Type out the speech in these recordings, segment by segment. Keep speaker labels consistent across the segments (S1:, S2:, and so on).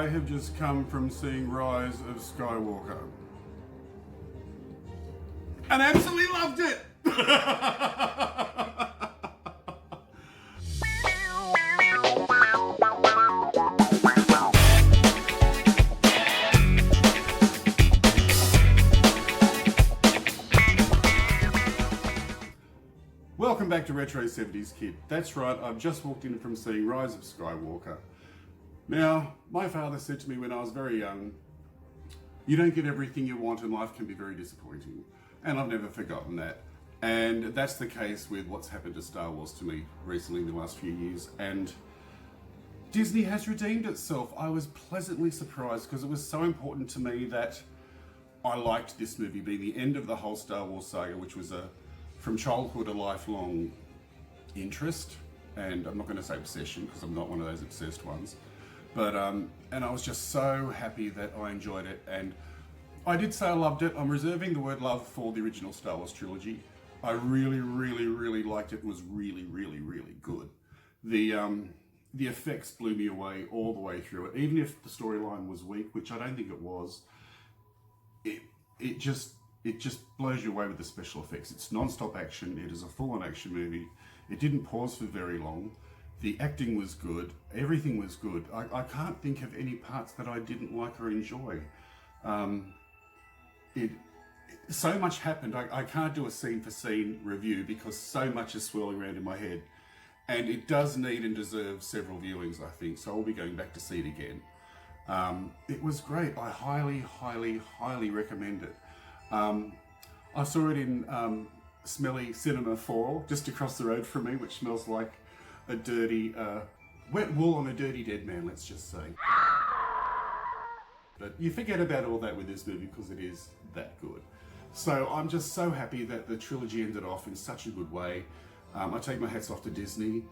S1: I have just come from seeing Rise of Skywalker. And absolutely loved it! Welcome back to Retro 70s Kid. That's right, I've just walked in from seeing Rise of Skywalker. Now, my father said to me when I was very young, you don't get everything you want and life can be very disappointing. And I've never forgotten that. And that's the case with what's happened to Star Wars to me recently in the last few years. And Disney has redeemed itself. I was pleasantly surprised because it was so important to me that I liked this movie being the end of the whole Star Wars saga, which was from childhood a lifelong interest. And I'm not going to say obsession because I'm not one of those obsessed ones. But, and I was just so happy that I enjoyed it. And I did say I loved it. I'm reserving the word love for the original Star Wars trilogy. I really, really, really liked it. It was really, really, really good. The effects blew me away all the way through it. Even if the storyline was weak, which I don't think it was, it just blows you away with the special effects. It's non-stop action. It is a full-on action movie. It didn't pause for very long. The acting was good. Everything was good. I can't think of any parts that I didn't like or enjoy. So much happened. I can't do a scene for scene review because so much is swirling around in my head. And it does need and deserve several viewings, I think. So I'll be going back to see it again. It was great. I highly, highly, highly recommend it. I saw it in smelly Cinema 4, just across the road from me, which smells like a dirty, wet wool on a dirty dead man, let's just say. But you forget about all that with this movie because it is that good. So I'm just so happy that the trilogy ended off in such a good way. I take my hats off to Disney.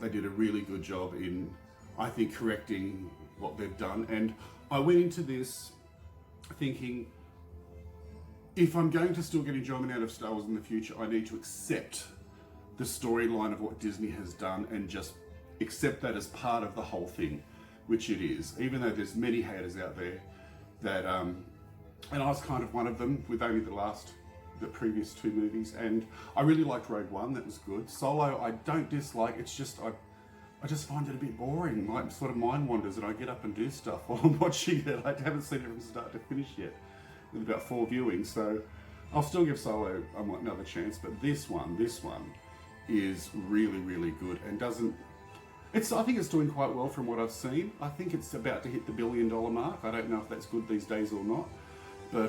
S1: They did a really good job in, I think, correcting what they've done. And I went into this thinking, if I'm going to still get enjoyment out of Star Wars in the future, I need to accept the storyline of what Disney has done and just accept that as part of the whole thing, which it is. Even though there's many haters out there that, and I was kind of one of them with only the previous two movies, and I really liked Rogue One, that was good. Solo, I don't dislike, it's just, I just find it a bit boring, like sort of mind wanders and I get up and do stuff while I'm watching it. I haven't seen it from start to finish yet, with about 4 viewings, so I'll still give Solo another chance, but this one is really, really good and I think it's doing quite well from what I've seen. I think it's about to hit the $1 billion mark. I don't know if that's good these days or not, but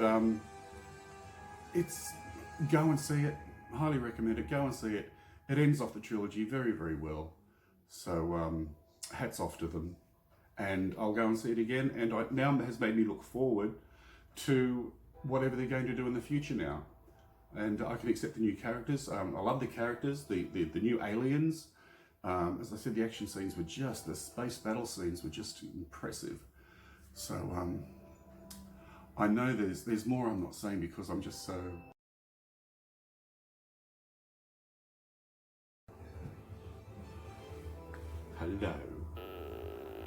S1: go and see it. Highly recommend it. Go and see it. It ends off the trilogy very, very well. So hats off to them. And I'll go and see it again. And now it has made me look forward to whatever they're going to do in the future now. And I can accept the new characters. I love the characters, the new aliens. As I said, the action scenes were the space battle scenes were just impressive. So I know there's more I'm not saying because I'm just so... Hello.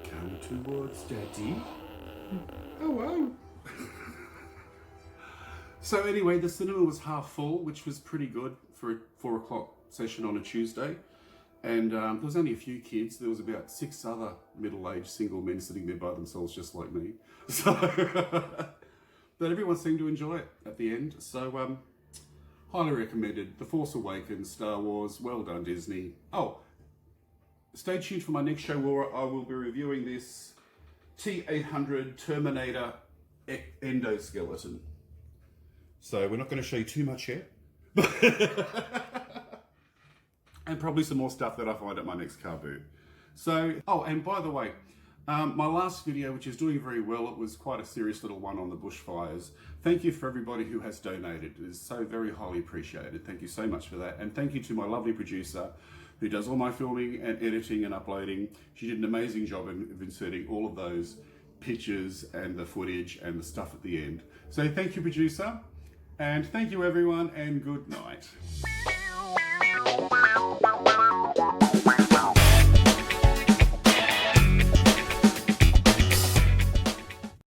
S1: Come towards Daddy. Hello. So anyway, the cinema was half full, which was pretty good for a 4 o'clock session on a Tuesday. And there was only a few kids. There was about 6 other middle-aged single men sitting there by themselves, just like me. So, but everyone seemed to enjoy it at the end. So, highly recommended. The Force Awakens, Star Wars, well done Disney. Oh, stay tuned for my next show where I will be reviewing this T-800 Terminator endoskeleton. So we're not going to show you too much yet. And probably some more stuff that I find at my next car boot. So, oh, and by the way, my last video, which is doing very well, it was quite a serious little one on the bushfires. Thank you for everybody who has donated. It is so very highly appreciated. Thank you so much for that. And thank you to my lovely producer who does all my filming and editing and uploading. She did an amazing job of inserting all of those pictures and the footage and the stuff at the end. So thank you, producer. And thank you everyone, and good night.